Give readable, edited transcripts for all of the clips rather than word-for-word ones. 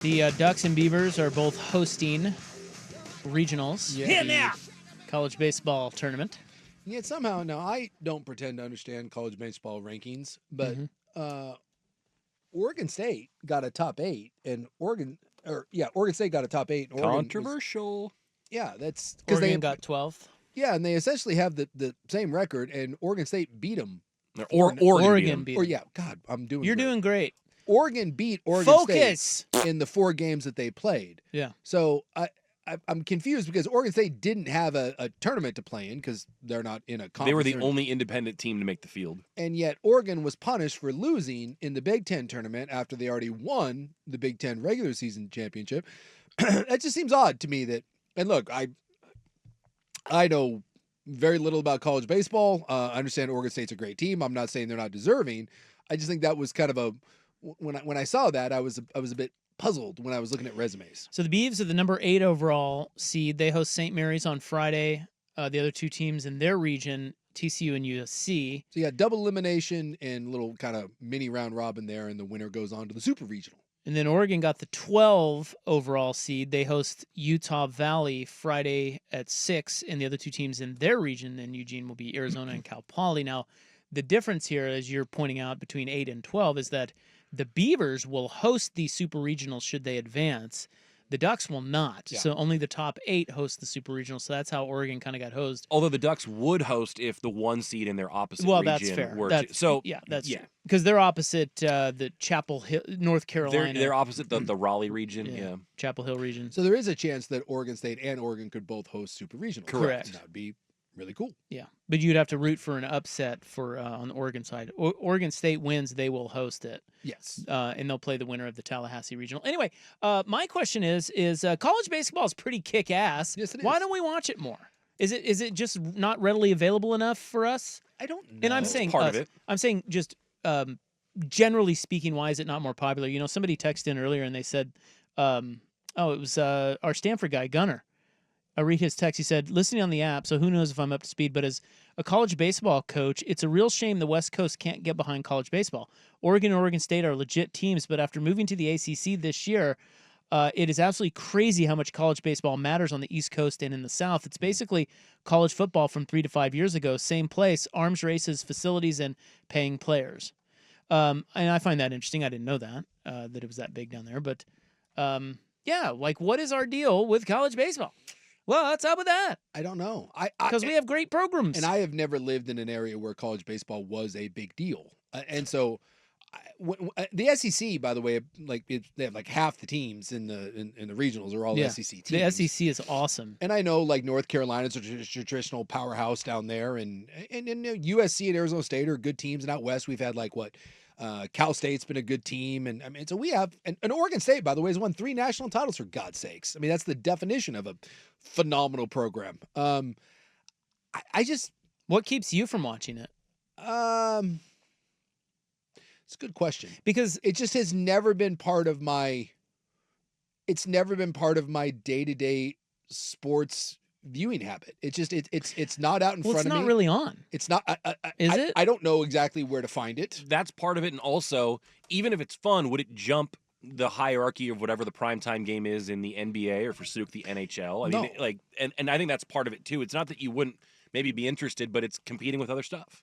The Ducks and Beavers are both hosting regionals. Yeah, now! College baseball tournament. Yeah, somehow, now I don't pretend to understand college baseball rankings, but Oregon State got a top 8, and Oregon State got a top 8. And Controversial. That's because Oregon got 12th. Yeah, and they essentially have the same record, and Oregon State beat them. Oregon beat them. Yeah, God, You're doing great. Oregon beat Oregon State in the 4 games that they played. Yeah. So I'm confused because Oregon State didn't have a tournament to play in because they're not in a conference. They were the only independent team to make the field. And yet Oregon was punished for losing in the Big Ten tournament after they already won the Big Ten regular season championship. That just seems odd to me that, and look, I know very little about college baseball. I understand Oregon State's a great team. I'm not saying they're not deserving. I just think that was kind of when I saw that, I was a bit puzzled when I was looking at resumes. So the Beavs are the number 8 overall seed. They host St. Mary's on Friday. The other 2 teams in their region, TCU and USC. So you got double elimination and little kind of mini round robin there, and the winner goes on to the super regional. And then Oregon got the 12 overall seed. They host Utah Valley Friday at 6, and the other 2 teams in their region in Eugene will be Arizona and Cal Poly. Now, the difference here, as you're pointing out, between 8 and 12 is that the Beavers will host the super regionals should they advance. The Ducks will not. Yeah. So only the top 8 host the super regional. So that's how Oregon kind of got hosed. Although the Ducks would host if the 1 seed in their opposite region that's fair. were that's, to. So that's because they're opposite the Chapel Hill, North Carolina. They're opposite the Raleigh region. Yeah, Chapel Hill region. So there is a chance that Oregon State and Oregon could both host super regionals. Correct. That would be really cool. Yeah, but you'd have to root for an upset for on the Oregon side. Oregon State wins, they will host it. Yes, and they'll play the winner of the Tallahassee regional. Anyway, my question is college baseball is pretty kick ass. Yes, it is. Why don't we watch it more? Is it just not readily available enough for us? I don't know. And I'm saying part of it. I'm saying just generally speaking, why is it not more popular? You know, somebody texted in earlier and they said, it was our Stanford guy Gunner. I read his text. He said, listening on the app, so who knows if I'm up to speed, but as a college baseball coach, it's a real shame the West Coast can't get behind college baseball. Oregon and Oregon State are legit teams, but after moving to the ACC this year, it is absolutely crazy how much college baseball matters on the East Coast and in the South. It's basically college football from 3 to 5 years ago, same place, arms races, facilities, and paying players. And I find that interesting. I didn't know that it was that big down there. But, what is our deal with college baseball? Well, what's up with that? I don't know. Because we have great programs. And I have never lived in an area where college baseball was a big deal. And so the SEC, by the way, they have half the teams in the regionals are all SEC teams. The SEC is awesome. And I know North Carolina's a traditional powerhouse down there, and USC and Arizona State are good teams. And out west, we've had Cal State's been a good team, and I mean, so we have, and Oregon State, by the way, has won 3 national titles for God's sakes. I mean, that's the definition of a phenomenal program. What keeps you from watching it? It's a good question because it just has never been part of my. It's never been part of my day-to-day sports viewing habit. It's just it's not out in front of me. It's not really on. It's not. Is it? I don't know exactly where to find it. That's part of it, and also, even if it's fun, would it jump the hierarchy of whatever the primetime game is in the NBA or for Suke the NHL? I mean, and I think that's part of it too. It's not that you wouldn't maybe be interested, but it's competing with other stuff.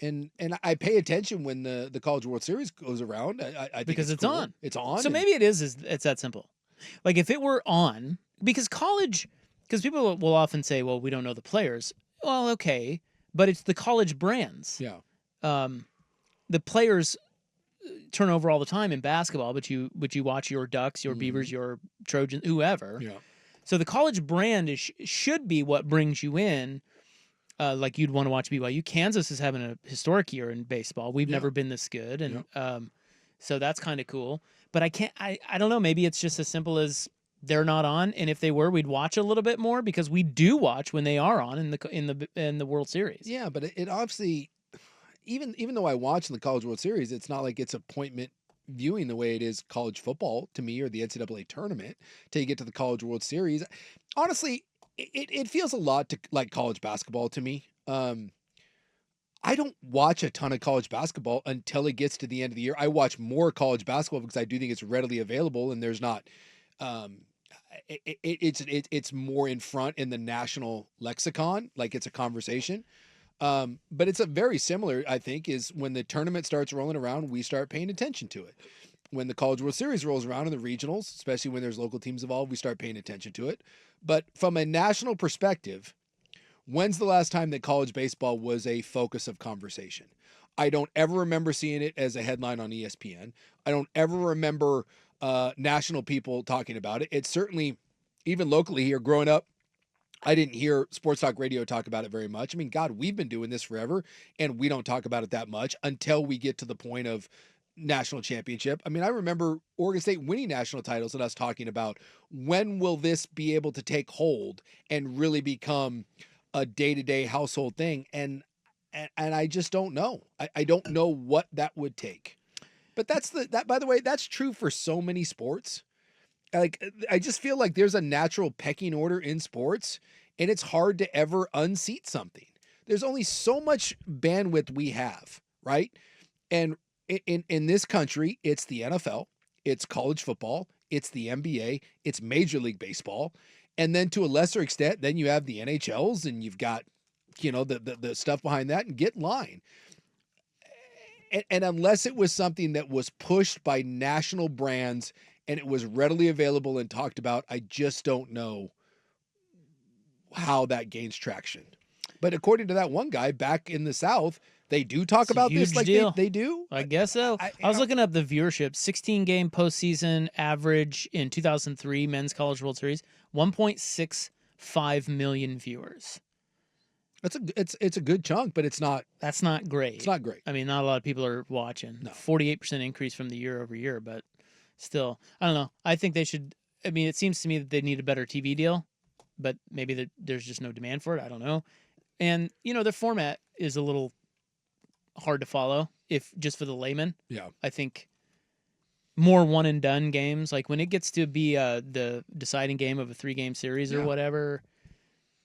And I pay attention when the College World Series goes around. I think because it's cool. on. It's on. So maybe it's that simple. Like if it were on, because people will often say, well, we don't know the players. Well, okay, but it's the college brands. Yeah. The players turn over all the time in basketball, but you watch your Ducks, your Beavers, your Trojans, whoever. Yeah. So the college brand should be what brings you in. Like you'd want to watch BYU. Kansas is having a historic year in baseball. We've never been this good, and so that's kind of cool. But I don't know. Maybe it's just as simple as they're not on, and if they were, we'd watch a little bit more because we do watch when they are on in the World Series. Yeah, but it obviously, even though I watch in the College World Series, it's not like it's appointment viewing the way it is college football to me or the NCAA tournament till you get to the College World Series. Honestly, it feels a lot like college basketball to me. I don't watch a ton of college basketball until it gets to the end of the year. I watch more college basketball because I do think it's readily available and there's not, um, it's more in front in the national lexicon, like it's a conversation. But it's a very similar, I think, is when the tournament starts rolling around, we start paying attention to it. When the College World Series rolls around in the regionals, especially when there's local teams involved, we start paying attention to it. But from a national perspective, when's the last time that college baseball was a focus of conversation? I don't ever remember seeing it as a headline on ESPN. I don't ever remember national people talking about it. It's certainly, even locally here, growing up, I didn't hear sports talk radio talk about it very much. I mean, God, we've been doing this forever, and we don't talk about it that much until we get to the point of national championship. I mean, I remember Oregon State winning national titles and us talking about when will this be able to take hold and really become a day-to-day household thing. And I just don't know. I don't know what that would take. But that, by the way, that's true for so many sports. Like, I just feel like there's a natural pecking order in sports, and it's hard to ever unseat something. There's only so much bandwidth we have, right? And in this country, it's the NFL, it's college football, it's the NBA, it's Major League Baseball, and then to a lesser extent, then you have the NHLs, and you've got, you know, the stuff behind that, and get in line. And unless it was something that was pushed by national brands and it was readily available and talked about, I just don't know how that gains traction. But according to that one guy back in the South, they do talk about this like they do. I guess so. I was looking up the viewership. 16-game postseason average in 2003 Men's College World Series, 1.65 million viewers. It's a good chunk, but it's not. That's not great. It's not great. I mean, not a lot of people are watching. No. 48% increase from the year over year, but still, I don't know. I think they should. I mean, it seems to me that they need a better TV deal, but maybe there's just no demand for it. I don't know. And you know, their format is a little hard to follow if just for the layman. Yeah, I think more one and done games, like when it gets to be the deciding game of a 3-game series or whatever.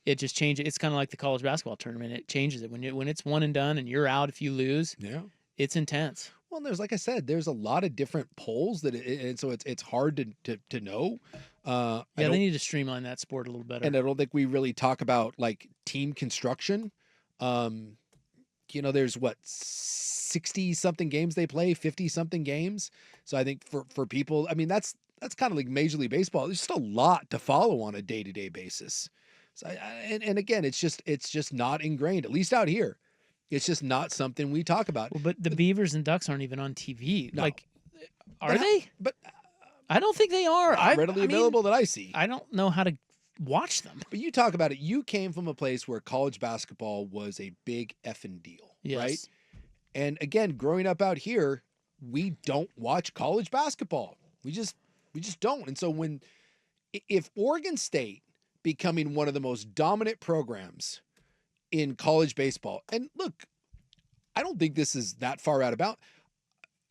It just changes. It's kind of like the college basketball tournament. It changes it when it's one and done and you're out if you lose. Yeah, it's intense. Well, there's, like I said, there's a lot of different polls and so it's hard to know. They need to streamline that sport a little better. And I don't think we really talk about like team construction. You know, there's 60 something games they play, 50 something games. So I think for people, I mean, that's kind of like Major League Baseball. There's just a lot to follow on a day-to-day basis. So and again, it's just not ingrained, at least out here. It's just not something we talk about. Well, but the Beavers and Ducks aren't even on TV. No. Like, are they? But I don't think they are. Readily available that I see. I don't know how to watch them. But you talk about it. You came from a place where college basketball was a big effing deal, right? And again, growing up out here, we don't watch college basketball. We just don't. And so if Oregon State becoming one of the most dominant programs in college baseball. And look, I don't think this is that far out about.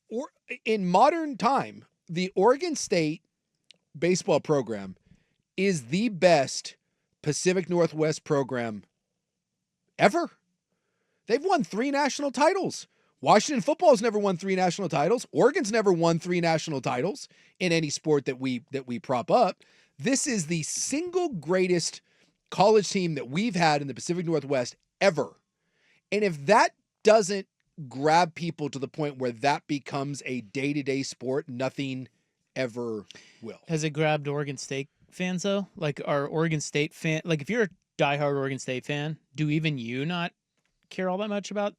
Or in modern time, the Oregon State baseball program is the best Pacific Northwest program ever. They've won 3 national titles. Washington football has never won 3 national titles. Oregon's never won 3 national titles in any sport that we prop up. This is the single greatest college team that we've had in the Pacific Northwest ever. And if that doesn't grab people to the point where that becomes a day-to-day sport, nothing ever will. Has it grabbed Oregon State fans, though? Like, are Oregon State fan, like if you're a diehard Oregon State fan, do even you not care all that much about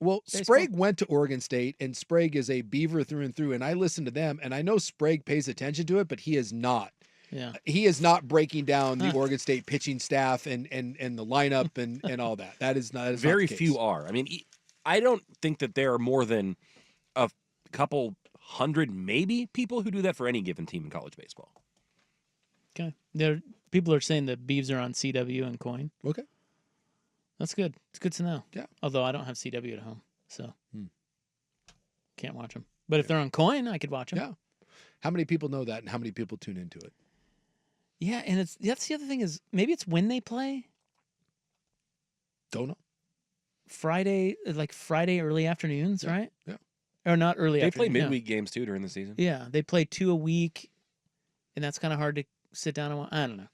Well, baseball? Sprague went to Oregon State, and Sprague is a Beaver through and through, and I listen to them, and I know Sprague pays attention to it, but he is not. Yeah, he is not breaking down the Oregon State pitching staff and the lineup and all that. That is not very not the case. few are. I mean, I don't think that there are more than a couple hundred, maybe, people who do that for any given team in college baseball. okay. People are saying the Beavs are on CW and Coin. Okay, That's good. It's good to know. Yeah. Although I don't have CW at home, so can't watch them. But if they're on Coin, I could watch them. yeah. How many people know that, and how many people tune into it? Yeah, and that's the other thing is maybe it's when they play. Don't know. Friday early afternoons, Yeah, right? yeah. Or not early They play afternoon. midweek games too during the season. Yeah, they play 2 a week, and that's kind of hard to sit down and watch. I don't know.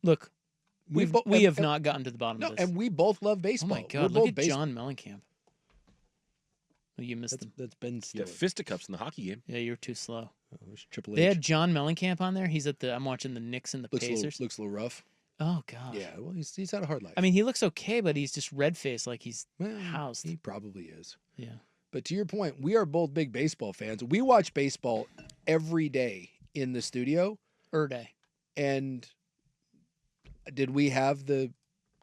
Look, we have not gotten to the bottom of this. and we both love Oh baseball. my We're God! Look both at John Mellencamp. Oh, you missed him. That's Ben Yeah, Stiller. fisticuffs in the hockey game. Yeah, you're too slow. There's Triple They H. had John Mellencamp on there. He's at the. I'm watching the Knicks and the Pacers. Looks a little rough. Oh God. Yeah, well, he's had a hard life. I mean, he looks okay, but he's just red faced, like he's Well, housed. he probably is. Yeah. But to your point, we are both big baseball fans. We watch baseball every day in the studio. Day. And did we have the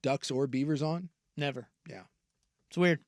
Ducks or Beavers on? Never. Yeah. It's weird.